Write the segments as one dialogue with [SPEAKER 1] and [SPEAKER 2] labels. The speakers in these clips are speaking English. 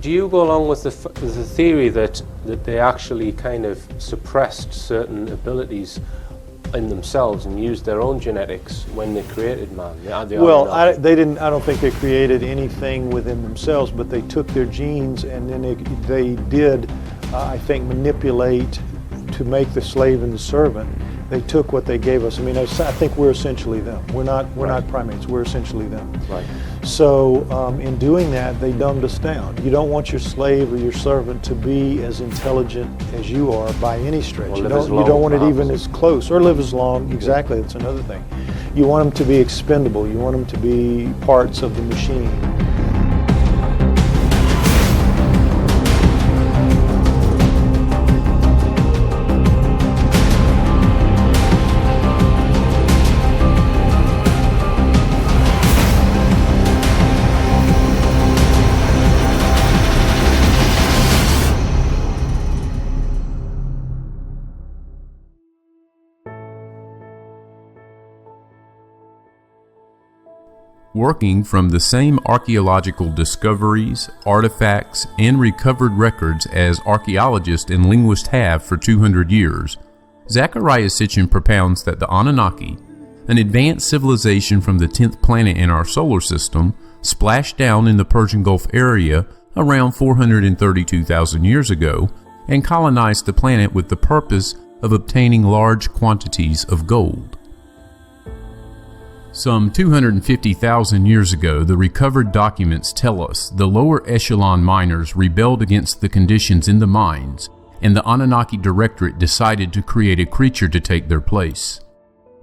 [SPEAKER 1] do you go along with the theory that they actually kind of suppressed certain abilities in themselves and used their own genetics when they created man?
[SPEAKER 2] They didn't. I don't think they created anything within themselves, but they took their genes and then they did, I think, manipulate to make the slave and the servant. They took what they gave us. I mean, I think we're essentially them. We're not primates. We're essentially them.
[SPEAKER 1] Right.
[SPEAKER 2] So in doing that, they dumbed us down. You don't want your slave or your servant to be as intelligent as you are by any stretch. You don't want it even as close, or live as long. Exactly. That's another thing. You want them to be expendable. You want them to be parts of the machine.
[SPEAKER 3] Working from the same archaeological discoveries, artifacts, and recovered records as archaeologists and linguists have for 200 years, Zecharia Sitchin propounds that the Anunnaki, an advanced civilization from the 10th planet in our solar system, splashed down in the Persian Gulf area around 432,000 years ago and colonized the planet with the purpose of obtaining large quantities of gold. Some 250,000 years ago, the recovered documents tell us the lower echelon miners rebelled against the conditions in the mines, and the Anunnaki Directorate decided to create a creature to take their place.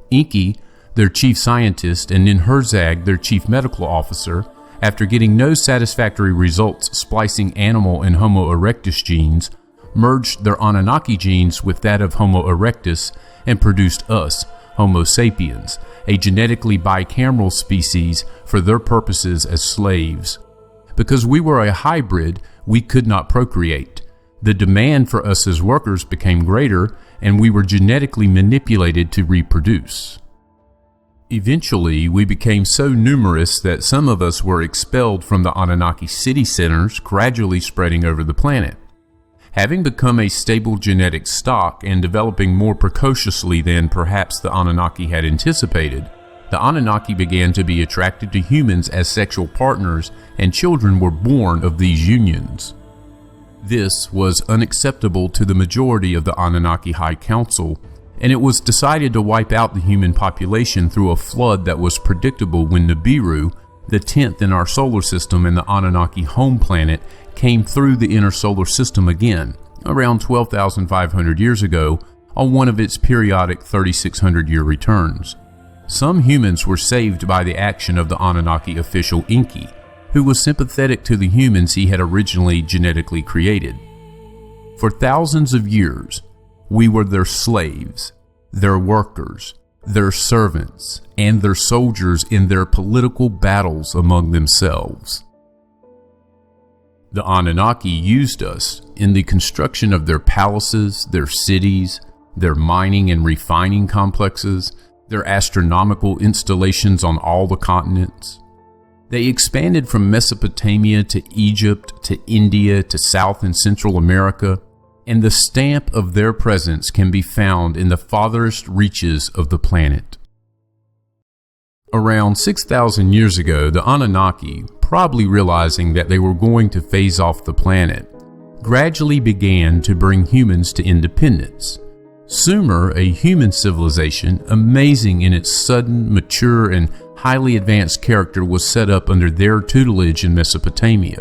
[SPEAKER 3] Enki, their chief scientist, and Ninhursag, their chief medical officer, after getting no satisfactory results splicing animal and Homo erectus genes, merged their Anunnaki genes with that of Homo erectus and produced us, homo-sapiens, a genetically bicameral species for their purposes as slaves. Because we were a hybrid, we could not procreate. The demand for us as workers became greater, and we were genetically manipulated to reproduce. Eventually, we became so numerous that some of us were expelled from the Anunnaki city centers, gradually spreading over the planet. Having become a stable genetic stock and developing more precociously than perhaps the Anunnaki had anticipated, the Anunnaki began to be attracted to humans as sexual partners, and children were born of these unions. This was unacceptable to the majority of the Anunnaki High Council, and it was decided to wipe out the human population through a flood that was predictable when Nibiru, the 10th in our solar system and the Anunnaki home planet, came through the inner solar system again, around 12,500 years ago, on one of its periodic 3,600-year returns. Some humans were saved by the action of the Anunnaki official Enki, who was sympathetic to the humans he had originally genetically created. For thousands of years, we were their slaves, their workers, their servants, and their soldiers in their political battles among themselves. The Anunnaki used us in the construction of their palaces, their cities, their mining and refining complexes, their astronomical installations on all the continents. They expanded from Mesopotamia to Egypt to India to South and Central America, and the stamp of their presence can be found in the farthest reaches of the planet. Around 6,000 years ago, the Anunnaki, probably realizing that they were going to phase off the planet, gradually began to bring humans to independence. Sumer, a human civilization, amazing in its sudden, mature, and highly advanced character, was set up under their tutelage in Mesopotamia.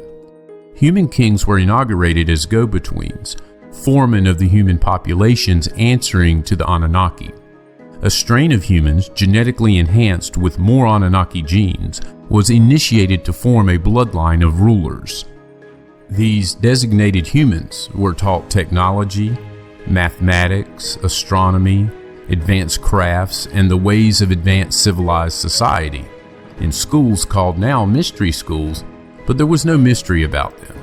[SPEAKER 3] Human kings were inaugurated as go-betweens, foremen of the human populations answering to the Anunnaki. A strain of humans, genetically enhanced with more Anunnaki genes, was initiated to form a bloodline of rulers. These designated humans were taught technology, mathematics, astronomy, advanced crafts, and the ways of advanced civilized society, in schools called now mystery schools, but there was no mystery about them.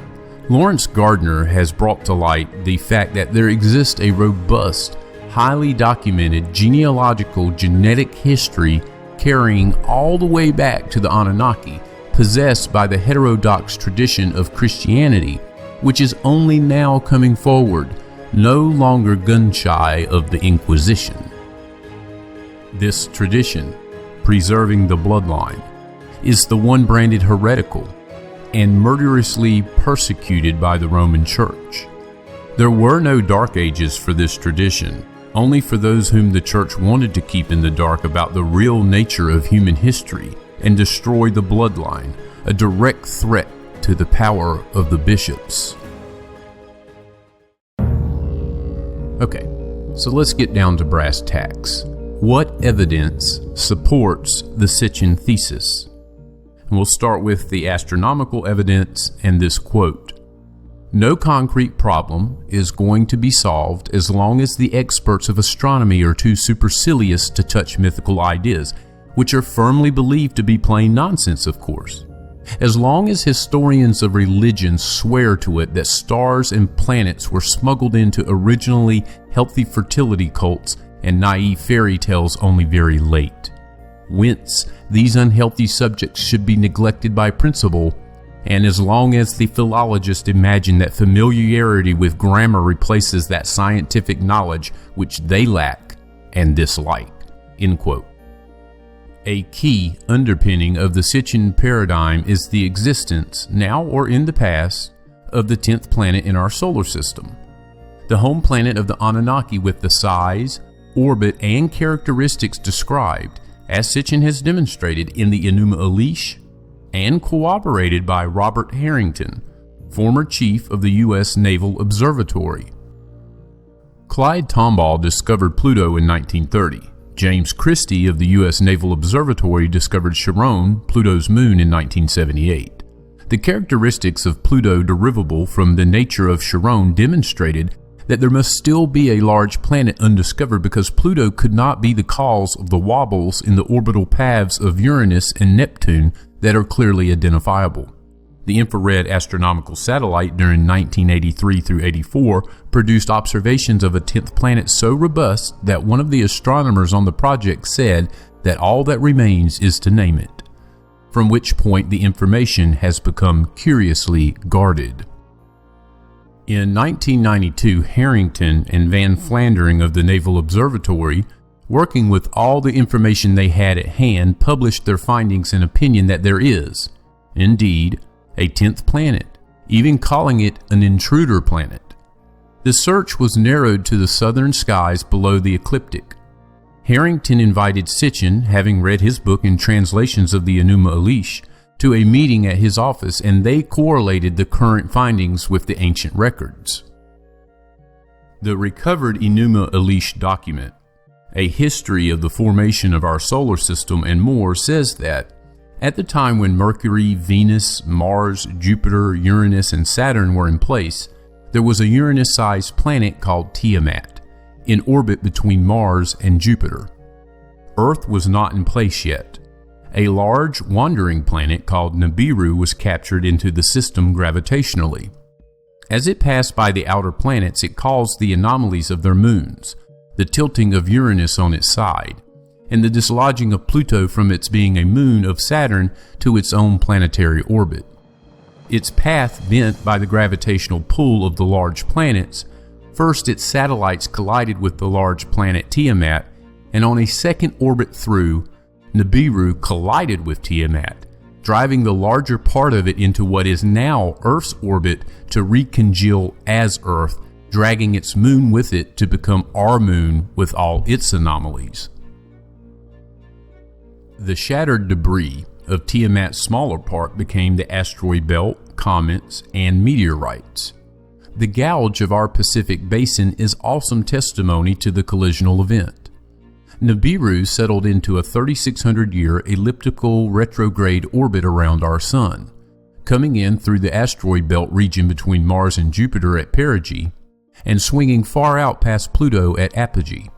[SPEAKER 3] Lawrence Gardner has brought to light the fact that there exists a robust, highly documented genealogical genetic history carrying all the way back to the Anunnaki, possessed by the heterodox tradition of Christianity, which is only now coming forward, no longer gun-shy of the Inquisition. This tradition, preserving the bloodline, is the one branded heretical and murderously persecuted by the Roman Church. There were no Dark Ages for this tradition, only for those whom the Church wanted to keep in the dark about the real nature of human history and destroy the bloodline, a direct threat to the power of the bishops. Okay, so let's get down to brass tacks. What evidence supports the Sitchin thesis? And we'll start with the astronomical evidence and this quote. No concrete problem is going to be solved as long as the experts of astronomy are too supercilious to touch mythical ideas, which are firmly believed to be plain nonsense, of course. As long as historians of religion swear to it that stars and planets were smuggled into originally healthy fertility cults and naive fairy tales only very late. Whence, these unhealthy subjects should be neglected by principle, and as long as the philologists imagine that familiarity with grammar replaces that scientific knowledge which they lack and dislike. End quote. A key underpinning of the Sitchin paradigm is the existence, now or in the past, of the 10th planet in our solar system. The home planet of the Anunnaki with the size, orbit, and characteristics described, as Sitchin has demonstrated in the Enuma Elish, and corroborated by Robert Harrington, former chief of the U.S. Naval Observatory. Clyde Tombaugh discovered Pluto in 1930. James Christie of the U.S. Naval Observatory discovered Charon, Pluto's moon, in 1978. The characteristics of Pluto derivable from the nature of Charon demonstrated that there must still be a large planet undiscovered because Pluto could not be the cause of the wobbles in the orbital paths of Uranus and Neptune that are clearly identifiable. The infrared astronomical satellite during 1983 through 84 produced observations of a 10th planet so robust that one of the astronomers on the project said that all that remains is to name it, from which point the information has become curiously guarded. In 1992, Harrington and Van Flandering of the Naval Observatory, working with all the information they had at hand, published their findings and opinion that there is, indeed, a 10th planet, even calling it an intruder planet. The search was narrowed to the southern skies below the ecliptic. Harrington invited Sitchin, having read his book in translations of the Enuma Elish, to a meeting at his office, and they correlated the current findings with the ancient records. The recovered Enuma Elish document, A History of the Formation of Our Solar System and More, says that at the time when Mercury, Venus, Mars, Jupiter, Uranus, and Saturn were in place, there was a Uranus-sized planet called Tiamat, in orbit between Mars and Jupiter. Earth was not in place yet. A large wandering planet called Nibiru was captured into the system gravitationally. As it passed by the outer planets, it caused the anomalies of their moons, the tilting of Uranus on its side, and the dislodging of Pluto from its being a moon of Saturn to its own planetary orbit. Its path bent by the gravitational pull of the large planets, first its satellites collided with the large planet Tiamat, and on a second orbit through, Nibiru collided with Tiamat, driving the larger part of it into what is now Earth's orbit to recongeal as Earth, dragging its moon with it to become our moon with all its anomalies. The shattered debris of Tiamat's smaller part became the asteroid belt, comets, and meteorites. The gouge of our Pacific basin is awesome testimony to the collisional event. Nibiru settled into a 3,600-year elliptical retrograde orbit around our Sun, coming in through the asteroid belt region between Mars and Jupiter at perigee, and swinging far out past Pluto at apogee.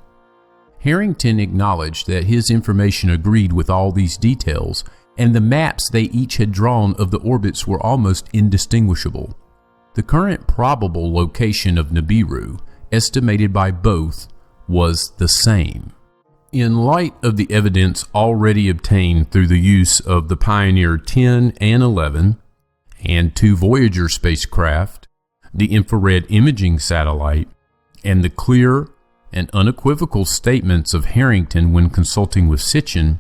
[SPEAKER 3] Harrington acknowledged that his information agreed with all these details, and the maps they each had drawn of the orbits were almost indistinguishable. The current probable location of Nibiru, estimated by both, was the same. In light of the evidence already obtained through the use of the Pioneer 10 and 11 and 2 Voyager spacecraft, the infrared imaging satellite, and the clear and unequivocal statements of Harrington when consulting with Sitchin,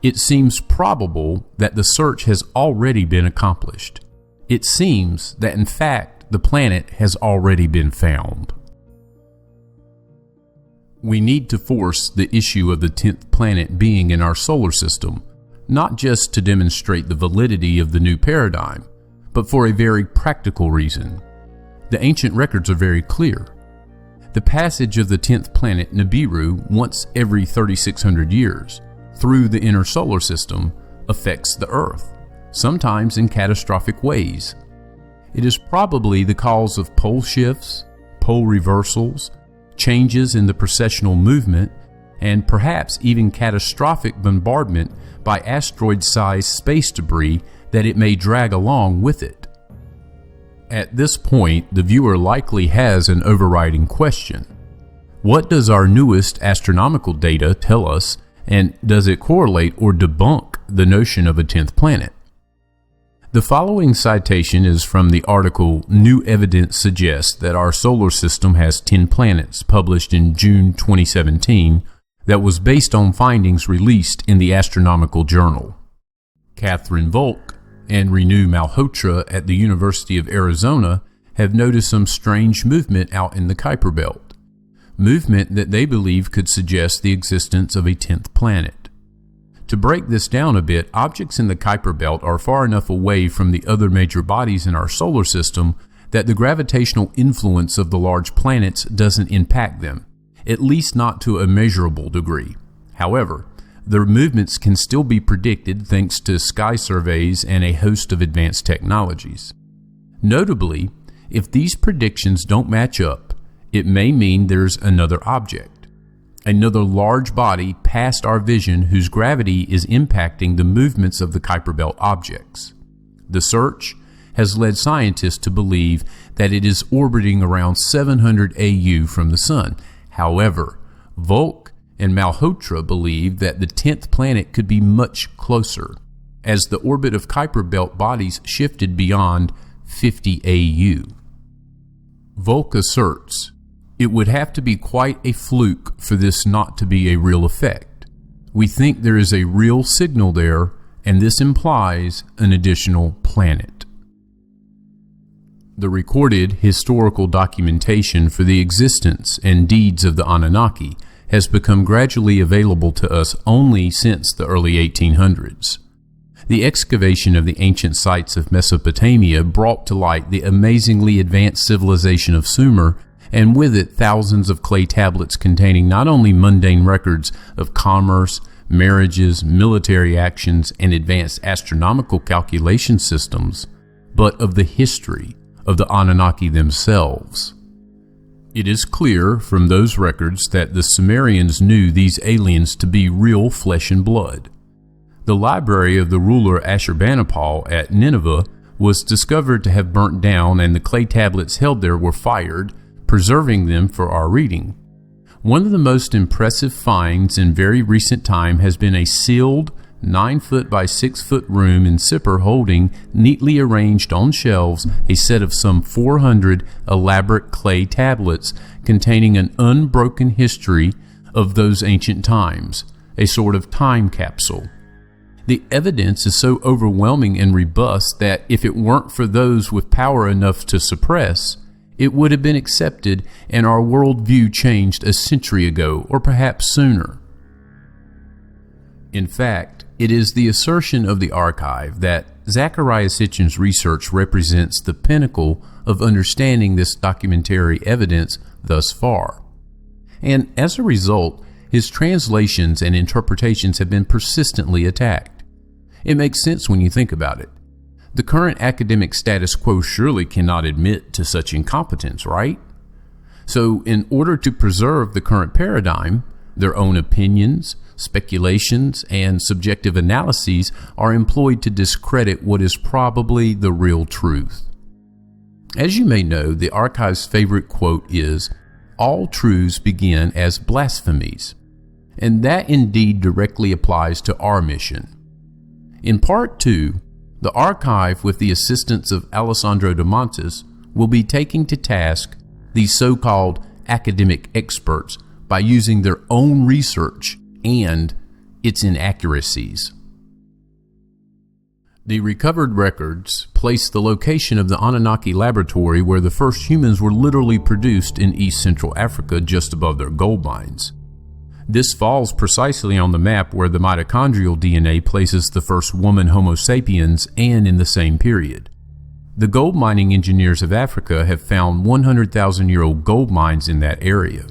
[SPEAKER 3] it seems probable that the search has already been accomplished. It seems that in fact the planet has already been found. We need to force the issue of the 10th planet being in our solar system, not just to demonstrate the validity of the new paradigm, but for a very practical reason. The ancient records are very clear. The passage of the 10th planet Nibiru once every 3,600 years through the inner solar system affects the Earth, sometimes in catastrophic ways. It is probably the cause of pole shifts, pole reversals, changes in the precessional movement, and perhaps even catastrophic bombardment by asteroid-sized space debris that it may drag along with it. At this point, the viewer likely has an overriding question. What does our newest astronomical data tell us, and does it correlate or debunk the notion of a 10th planet? The following citation is from the article New Evidence Suggests That Our Solar System Has 10 Planets, published in June 2017, that was based on findings released in the Astronomical Journal. Catherine Volk and Renu Malhotra at the University of Arizona have noticed some strange movement out in the Kuiper Belt, movement that they believe could suggest the existence of a 10th planet. To break this down a bit, objects in the Kuiper Belt are far enough away from the other major bodies in our solar system that the gravitational influence of the large planets doesn't impact them, at least not to a measurable degree. However, their movements can still be predicted thanks to sky surveys and a host of advanced technologies. Notably, if these predictions don't match up, it may mean there's another object, another large body past our vision whose gravity is impacting the movements of the Kuiper Belt objects. The search has led scientists to believe that it is orbiting around 700 AU from the Sun. However, Volk and Malhotra believe that the 10th planet could be much closer, as the orbit of Kuiper Belt bodies shifted beyond 50 AU. Volk asserts, "It would have to be quite a fluke for this not to be a real effect. We think there is a real signal there, and this implies an additional planet." The recorded historical documentation for the existence and deeds of the Anunnaki has become gradually available to us only since the early 1800s. The excavation of the ancient sites of Mesopotamia brought to light the amazingly advanced civilization of Sumer, and with it thousands of clay tablets containing not only mundane records of commerce, marriages, military actions, and advanced astronomical calculation systems, but of the history of the Anunnaki themselves. It is clear from those records that the Sumerians knew these aliens to be real flesh and blood. The library of the ruler Ashurbanipal at Nineveh was discovered to have burnt down, and the clay tablets held there were fired, preserving them for our reading. One of the most impressive finds in very recent time has been a sealed 9-foot by 6-foot room in Sippar holding, neatly arranged on shelves, a set of some 400 elaborate clay tablets containing an unbroken history of those ancient times, a sort of time capsule. The evidence is so overwhelming and robust that if it weren't for those with power enough to suppress, it would have been accepted and our worldview changed a century ago, or perhaps sooner. In fact, it is the assertion of the archive that Zecharia Sitchin's research represents the pinnacle of understanding this documentary evidence thus far. And as a result, his translations and interpretations have been persistently attacked. It makes sense when you think about it. The current academic status quo surely cannot admit to such incompetence, right? So, in order to preserve the current paradigm, their own opinions, speculations, and subjective analyses are employed to discredit what is probably the real truth. As you may know, the archive's favorite quote is, "All truths begin as blasphemies." and that indeed directly applies to our mission. In Part 2, the archive, with the assistance of Alessandro de Montes, will be taking to task these so-called academic experts by using their own research and its inaccuracies. The recovered records place the location of the Anunnaki laboratory where the first humans were literally produced in East Central Africa, just above their gold mines. This falls precisely on the map where the mitochondrial DNA places the first woman homo-sapiens, and in the same period. The gold mining engineers of Africa have found 100,000-year-old gold mines in that area.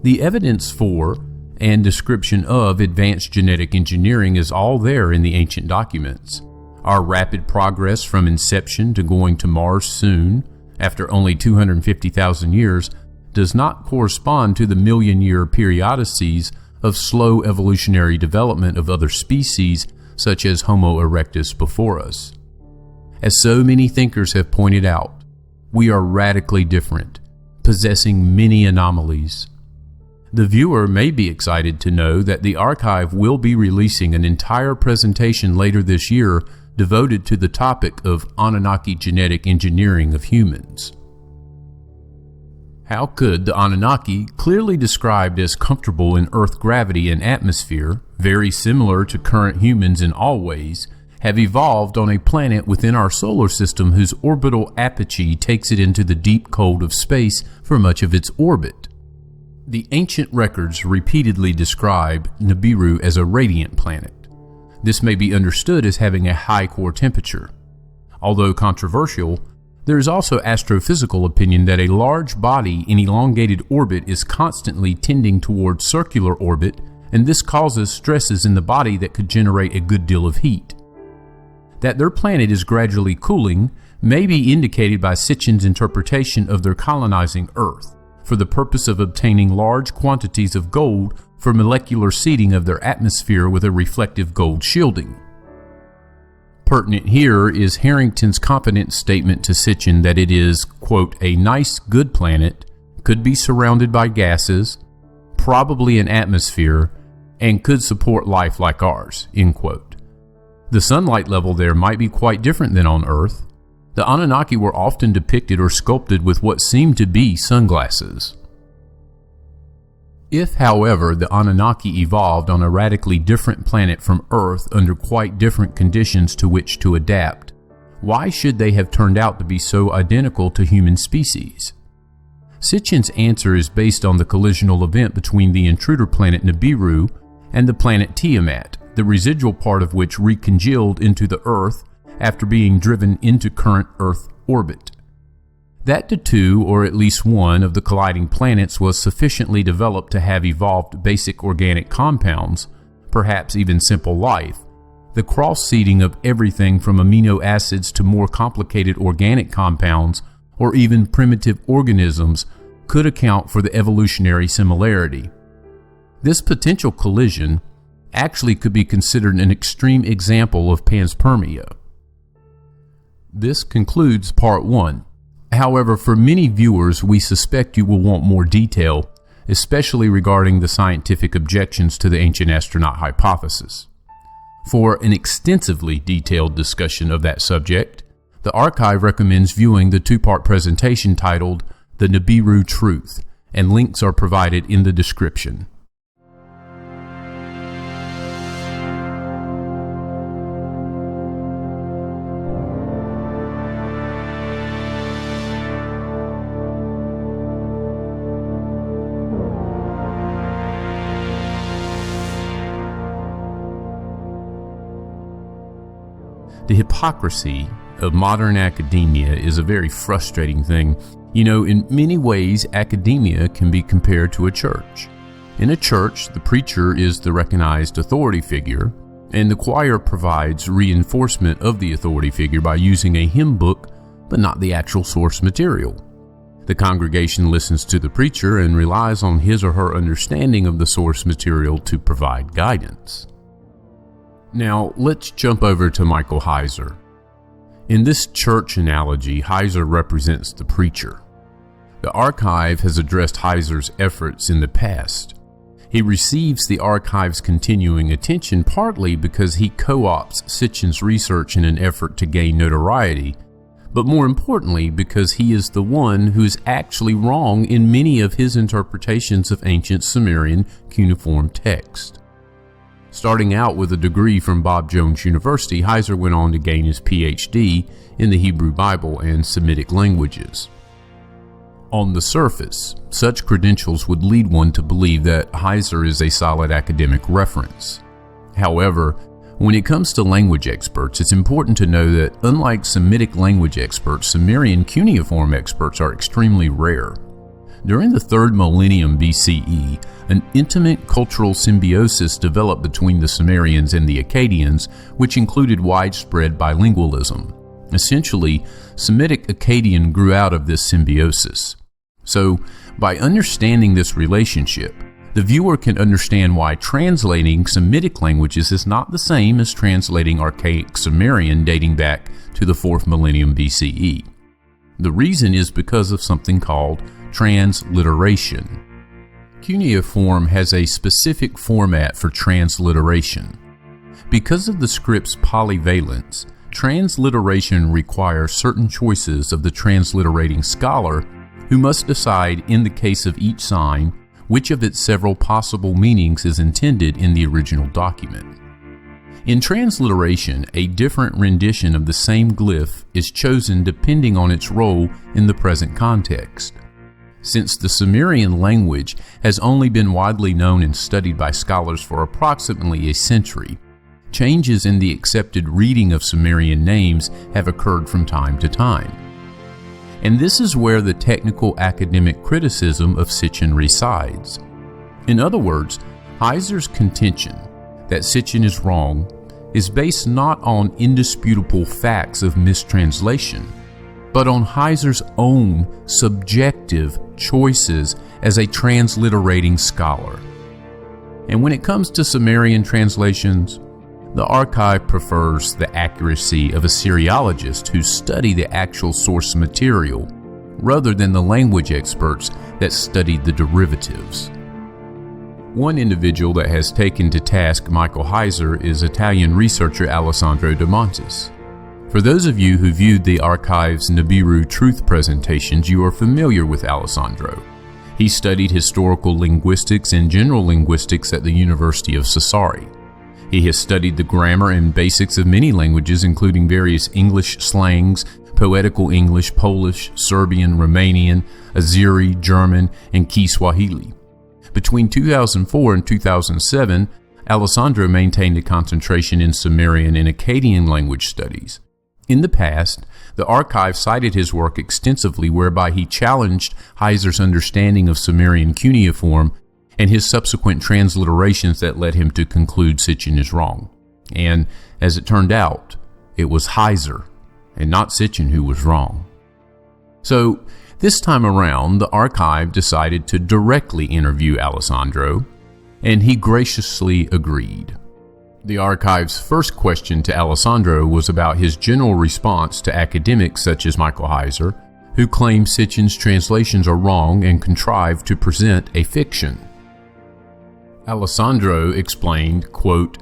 [SPEAKER 3] The evidence for and description of advanced genetic engineering is all there in the ancient documents. Our rapid progress from inception to going to Mars soon, after only 250,000 years, does not correspond to the million-year periodicities of slow evolutionary development of other species such as Homo erectus before us. As so many thinkers have pointed out, we are radically different, possessing many anomalies. The viewer may be excited to know that the archive will be releasing an entire presentation later this year devoted to the topic of Anunnaki genetic engineering of humans. How could the Anunnaki, clearly described as comfortable in Earth gravity and atmosphere, very similar to current humans in all ways, have evolved on a planet within our solar system whose orbital apogee takes it into the deep cold of space for much of its orbit? The ancient records repeatedly describe Nibiru as a radiant planet. This may be understood as having a high core temperature. Although controversial, there is also astrophysical opinion that a large body in elongated orbit is constantly tending towards circular orbit, and this causes stresses in the body that could generate a good deal of heat. That their planet is gradually cooling may be indicated by Sitchin's interpretation of their colonizing Earth, for the purpose of obtaining large quantities of gold for molecular seeding of their atmosphere with a reflective gold shielding. Pertinent here is Harrington's confident statement to Sitchin that it is, quote, a nice, good planet, could be surrounded by gases, probably an atmosphere, and could support life like ours, end quote. The sunlight level there might be quite different than on Earth. The Anunnaki were often depicted or sculpted with what seemed to be sunglasses. If, however, the Anunnaki evolved on a radically different planet from Earth under quite different conditions to which to adapt, why should they have turned out to be so identical to human species? Sitchin's answer is based on the collisional event between the intruder planet Nibiru and the planet Tiamat, the residual part of which recongealed into the Earth after being driven into current Earth orbit. That the two, or at least one, of the colliding planets was sufficiently developed to have evolved basic organic compounds, perhaps even simple life, the cross-seeding of everything from amino acids to more complicated organic compounds, or even primitive organisms, could account for the evolutionary similarity. This potential collision actually could be considered an extreme example of panspermia. This concludes Part 1. However, for many viewers, we suspect you will want more detail, especially regarding the scientific objections to the ancient astronaut hypothesis. For an extensively detailed discussion of that subject, the archive recommends viewing the two-part presentation titled The Nibiru Truth, and links are provided in the description. The hypocrisy of modern academia is a very frustrating thing. You know, in many ways, academia can be compared to a church. In a church, the preacher is the recognized authority figure, and the choir provides reinforcement of the authority figure by using a hymn book, but not the actual source material. The congregation listens to the preacher and relies on his or her understanding of the source material to provide guidance. Now, let's jump over to Michael Heiser. In this church analogy, Heiser represents the preacher. The archive has addressed Heiser's efforts in the past. He receives the archive's continuing attention partly because he co-opts Sitchin's research in an effort to gain notoriety, but more importantly because he is the one who is actually wrong in many of his interpretations of ancient Sumerian cuneiform text. Starting out with a degree from Bob Jones University, Heiser went on to gain his PhD in the Hebrew Bible and Semitic languages. On the surface, such credentials would lead one to believe that Heiser is a solid academic reference. However, when it comes to language experts, it's important to know that unlike Semitic language experts, Sumerian cuneiform experts are extremely rare. During the 3rd millennium BCE, an intimate cultural symbiosis developed between the Sumerians and the Akkadians, which included widespread bilingualism. Essentially, Semitic Akkadian grew out of this symbiosis. So, by understanding this relationship, the viewer can understand why translating Semitic languages is not the same as translating archaic Sumerian dating back to the 4th millennium BCE. The reason is because of something called transliteration. Cuneiform has a specific format for transliteration. Because of the script's polyvalence, transliteration requires certain choices of the transliterating scholar who must decide, in the case of each sign, which of its several possible meanings is intended in the original document. In transliteration, a different rendition of the same glyph is chosen depending on its role in the present context. Since the Sumerian language has only been widely known and studied by scholars for approximately a century, changes in the accepted reading of Sumerian names have occurred from time to time. And this is where the technical academic criticism of Sitchin resides. In other words, Heiser's contention that Sitchin is wrong is based not on indisputable facts of mistranslation, but on Heiser's own subjective choices as a transliterating scholar. And when it comes to Sumerian translations, the archive prefers the accuracy of Assyriologists who study the actual source material, rather than the language experts that studied the derivatives. One individual that has taken to task Michael Heiser is Italian researcher Alessandro de Montes. For those of you who viewed the archive's Nibiru truth presentations, you are familiar with Alessandro. He studied historical linguistics and general linguistics at the University of Sassari. He has studied the grammar and basics of many languages, including various English slangs, poetical English, Polish, Serbian, Romanian, Azeri, German, and Kiswahili. Between 2004 and 2007, Alessandro maintained a concentration in Sumerian and Akkadian language studies. In the past, the archive cited his work extensively, whereby he challenged Heiser's understanding of Sumerian cuneiform and his subsequent transliterations that led him to conclude Sitchin is wrong. And, as it turned out, it was Heiser and not Sitchin who was wrong. So, this time around, the archive decided to directly interview Alessandro, and he graciously agreed. The archive's first question to Alessandro was about his general response to academics such as Michael Heiser, who claim Sitchin's translations are wrong and contrive to present a fiction. Alessandro explained, quote,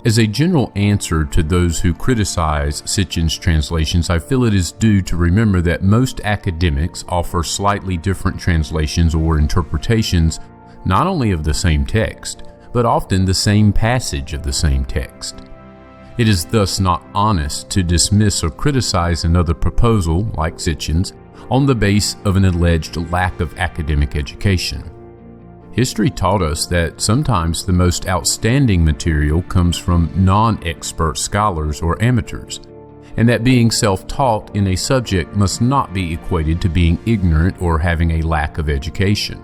[SPEAKER 3] "As a general answer to those who criticize Sitchin's translations, I feel it is due to remember that most academics offer slightly different translations or interpretations not only of the same text, but often the same passage of the same text. It is thus not honest to dismiss or criticize another proposal, like Sitchin's, on the base of an alleged lack of academic education. History taught us that sometimes the most outstanding material comes from non-expert scholars or amateurs, and that being self-taught in a subject must not be equated to being ignorant or having a lack of education.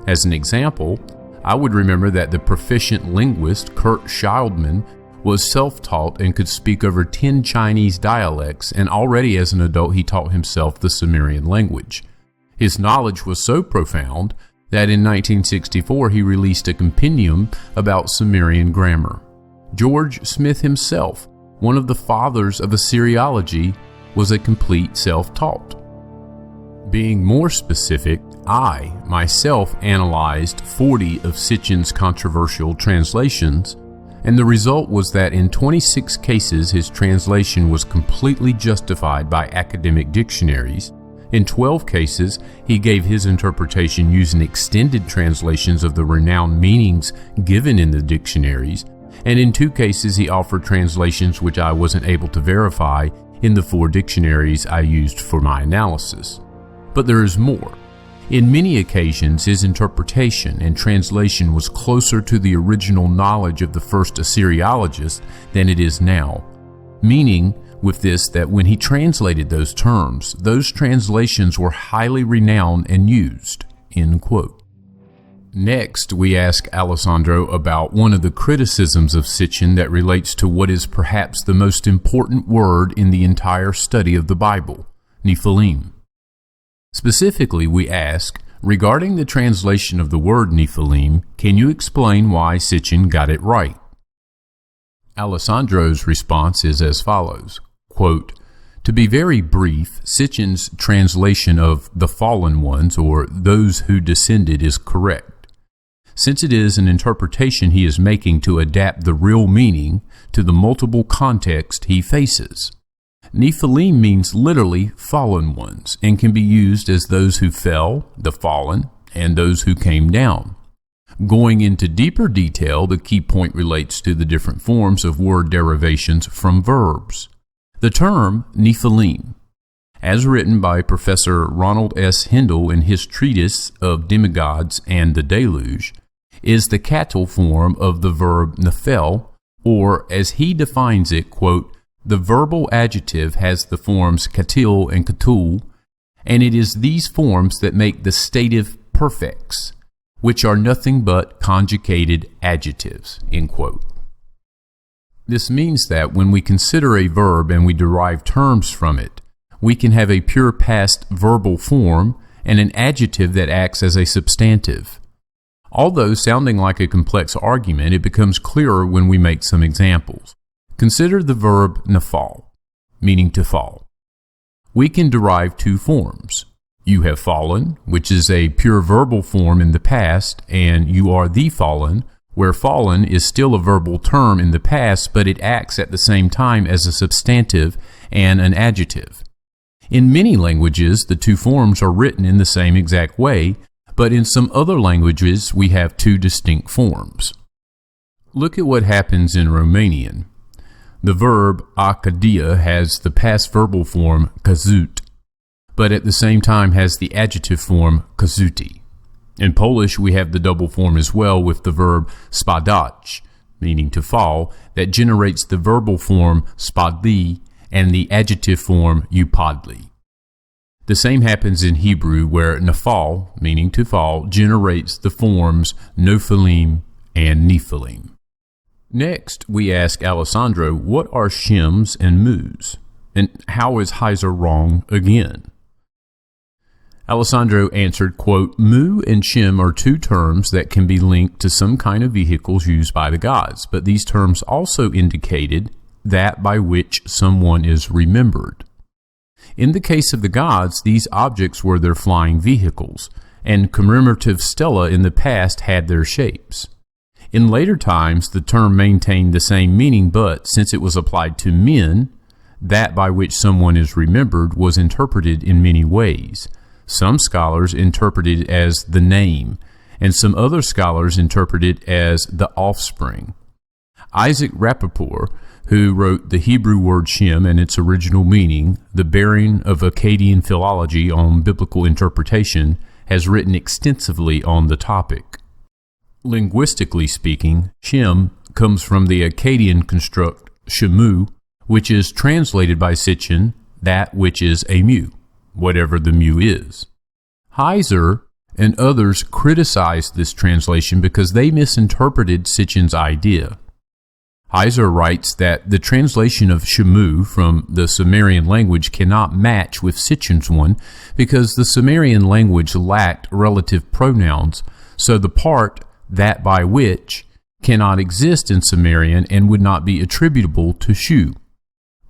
[SPEAKER 3] As an example, I would remember that the proficient linguist Kurt Scheidman was self-taught and could speak over 10 Chinese dialects, and already as an adult he taught himself the Sumerian language. His knowledge was so profound that in 1964 he released a compendium about Sumerian grammar. George Smith himself, one of the fathers of Assyriology, was a complete self-taught. Being more specific, I myself analyzed 40 of Sitchin's controversial translations, and the result was that in 26 cases his translation was completely justified by academic dictionaries. In 12 cases, he gave his interpretation using extended translations of the renowned meanings given in the dictionaries, and in 2 cases he offered translations which I wasn't able to verify in the 4 dictionaries I used for my analysis. But there is more. In many occasions, his interpretation and translation was closer to the original knowledge of the first Assyriologist than it is now, meaning with this that when he translated those terms, those translations were highly renowned and used." End quote. Next, we ask Alessandro about one of the criticisms of Sitchin that relates to what is perhaps the most important word in the entire study of the Bible, Nephilim. Specifically, we ask, regarding the translation of the word Nephilim, can you explain why Sitchin got it right? Alessandro's response is as follows, quote, "To be very brief, Sitchin's translation of the fallen ones, or those who descended, is correct, since it is an interpretation he is making to adapt the real meaning to the multiple context he faces. Nephilim means literally fallen ones and can be used as those who fell, the fallen, and those who came down. Going into deeper detail, the key point relates to the different forms of word derivations from verbs. The term Nephilim, as written by Professor Ronald S. Hindle in his treatise of demigods and the deluge, is the cattle form of the verb nephel, or as he defines it, quote, "The verbal adjective has the forms katil and katul, and it is these forms that make the stative perfects, which are nothing but conjugated adjectives." End quote. This means that when we consider a verb and we derive terms from it, we can have a pure past verbal form and an adjective that acts as a substantive. Although sounding like a complex argument, it becomes clearer when we make some examples. Consider the verb nafal, meaning to fall. We can derive 2 forms. You have fallen, which is a pure verbal form in the past, and you are the fallen, where fallen is still a verbal term in the past, but it acts at the same time as a substantive and an adjective. In many languages, the 2 forms are written in the same exact way, but in some other languages, we have 2 distinct forms. Look at what happens in Romanian. The verb a cădea has the past verbal form căzut, but at the same time has the adjective form căzuti. In Polish, we have the double form as well with the verb spadać, meaning to fall, that generates the verbal form spadli and the adjective form upadli. The same happens in Hebrew, where nafal, meaning to fall, generates the forms nophilim and nephilim. Next, we ask Alessandro, what are Shems and Mus? And how is Heiser wrong again? Alessandro answered, quote, "Mu and Shem are 2 terms that can be linked to some kind of vehicles used by the gods, but these terms also indicated that by which someone is remembered. In the case of the gods, these objects were their flying vehicles, and commemorative stela in the past had their shapes. In later times, the term maintained the same meaning, but since it was applied to men, that by which someone is remembered was interpreted in many ways. Some scholars interpret it as the name, and some other scholars interpret it as the offspring. Isaac Rappaport, who wrote the Hebrew word Shem and its original meaning, The Bearing of Akkadian Philology on Biblical Interpretation, has written extensively on the topic. Linguistically speaking, Shem comes from the Akkadian construct Shemu, which is translated by Sitchin, that which is a mu, whatever the mu is. Heiser and others criticized this translation because they misinterpreted Sitchin's idea. Heiser writes that the translation of Shemu from the Sumerian language cannot match with Sitchin's one because the Sumerian language lacked relative pronouns, so the part that by which cannot exist in Sumerian and would not be attributable to Shu.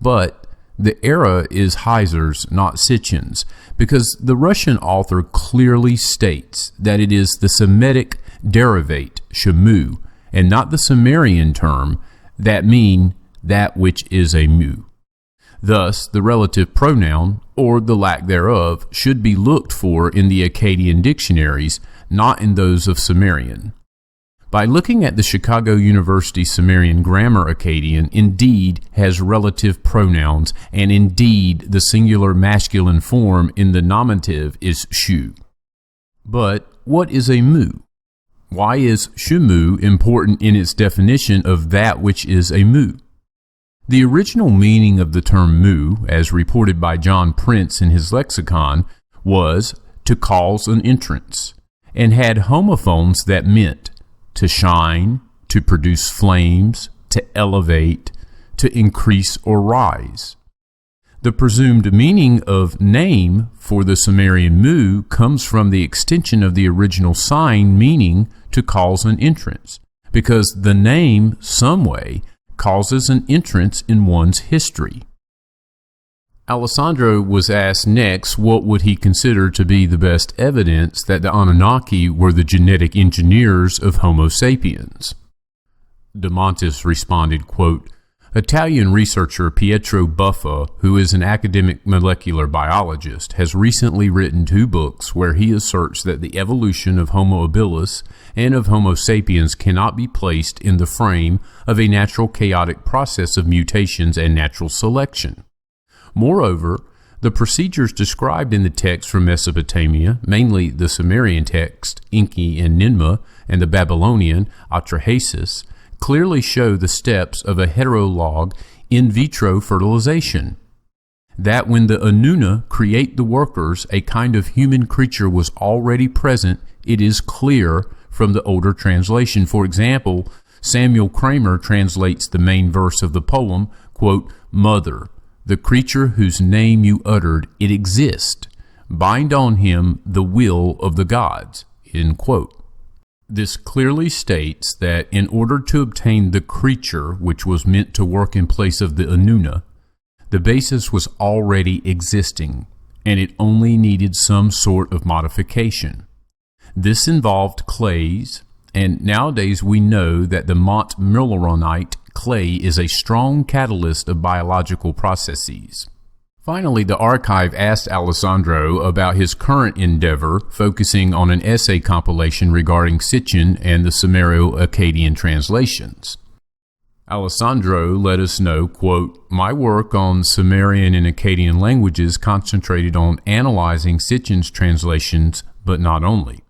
[SPEAKER 3] But The era is Heiser's, not Sitchin's, because the Russian author clearly states that it is the Semitic derivate, Shem and Mu, and not the Sumerian term that mean that which is a mu. Thus, the relative pronoun, or the lack thereof, should be looked for in the Akkadian dictionaries, not in those of Sumerian. By looking at the Chicago University Sumerian Grammar, Akkadian indeed has relative pronouns, and indeed the singular masculine form in the nominative is shu. But what is a mu? Why is Shem and Mu important in its definition of that which is a mu? The original meaning of the term mu, as reported by John Prince in his lexicon, was to cause an entrance, and had homophones that meant to shine, to produce flames, to elevate, to increase or rise. The presumed meaning of name for the Sumerian mu comes from the extension of the original sign meaning to cause an entrance, because the name, some way, causes an entrance in one's history. Alessandro was asked next what would he consider to be the best evidence that the Anunnaki were the genetic engineers of Homo sapiens. De Montes responded, quote, Italian researcher Pietro Buffa, who is an academic molecular biologist, has recently written 2 books where he asserts that the evolution of Homo habilis and of Homo sapiens cannot be placed in the frame of a natural chaotic process of mutations and natural selection. Moreover, the procedures described in the text from Mesopotamia, mainly the Sumerian text, Enki and Ninmah, and the Babylonian, Atrahasis, clearly show the steps of a heterolog in vitro fertilization. That when the Anunna create the workers, a kind of human creature was already present, it is clear from the older translation. For example, Samuel Kramer translates the main verse of the poem, quote, Mother, the creature whose name you uttered, it exists. Bind on him the will of the gods. End quote. This clearly states that in order to obtain the creature which was meant to work in place of the Anunna, the basis was already existing, and it only needed some sort of modification. This involved clays, and nowadays we know that the Mont-Millerite clay is a strong catalyst of biological processes. Finally, the archive asked Alessandro about his current endeavor, focusing on an essay compilation regarding Sitchin and the Sumero-Akkadian translations. Alessandro let us know, quote, My work on Sumerian and Akkadian languages concentrated on analyzing Sitchin's translations, but not only.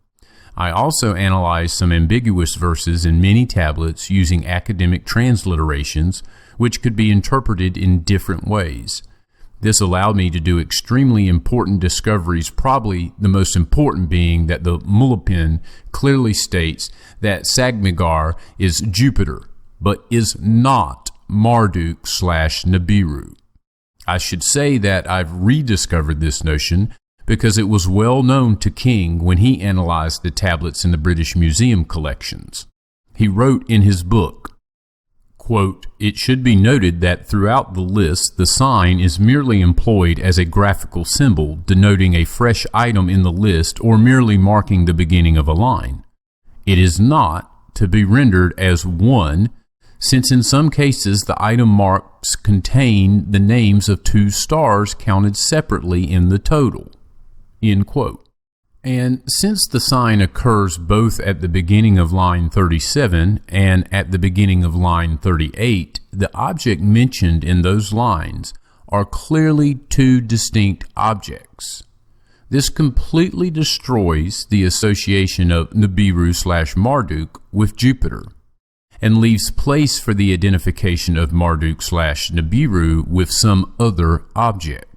[SPEAKER 3] I also analyzed some ambiguous verses in many tablets using academic transliterations, which could be interpreted in different ways. This allowed me to do extremely important discoveries, probably the most important being that the Mulapin clearly states that Sagmigar is Jupiter, but is not Marduk/Nibiru. I should say that I've rediscovered this notion because it was well known to King when he analyzed the tablets in the British Museum collections. He wrote in his book, quote, It should be noted that throughout the list, the sign is merely employed as a graphical symbol denoting a fresh item in the list or merely marking the beginning of a line. It is not to be rendered as 1, since in some cases the item marks contain the names of 2 stars counted separately in the total. End quote. And since the sign occurs both at the beginning of line 37 and at the beginning of line 38, the object mentioned in those lines are clearly 2 distinct objects. This completely destroys the association of Nibiru/Marduk with Jupiter, and leaves place for the identification of Marduk/Nibiru with some other object.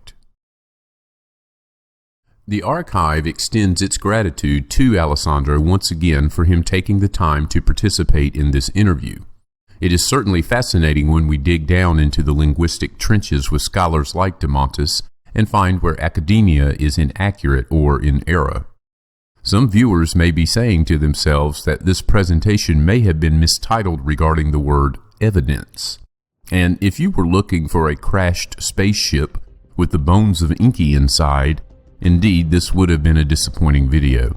[SPEAKER 3] The archive extends its gratitude to Alessandro once again for him taking the time to participate in this interview. It is certainly fascinating when we dig down into the linguistic trenches with scholars like De Montes and find where academia is inaccurate or in error. Some viewers may be saying to themselves that this presentation may have been mistitled regarding the word evidence. And if you were looking for a crashed spaceship with the bones of Enki inside, indeed this would have been a disappointing video.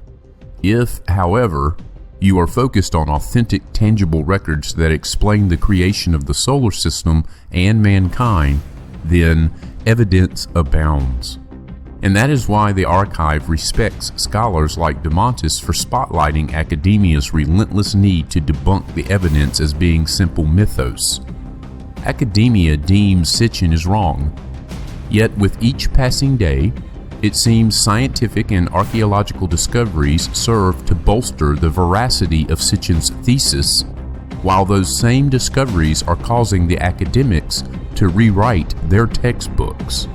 [SPEAKER 3] If, however, you are focused on authentic, tangible records that explain the creation of the solar system and mankind, then evidence abounds. And that is why the archive respects scholars like de Montes for spotlighting academia's relentless need to debunk the evidence as being simple mythos. Academia deems Sitchin is wrong, yet with each passing day, it seems scientific and archaeological discoveries serve to bolster the veracity of Sitchin's thesis, while those same discoveries are causing the academics to rewrite their textbooks.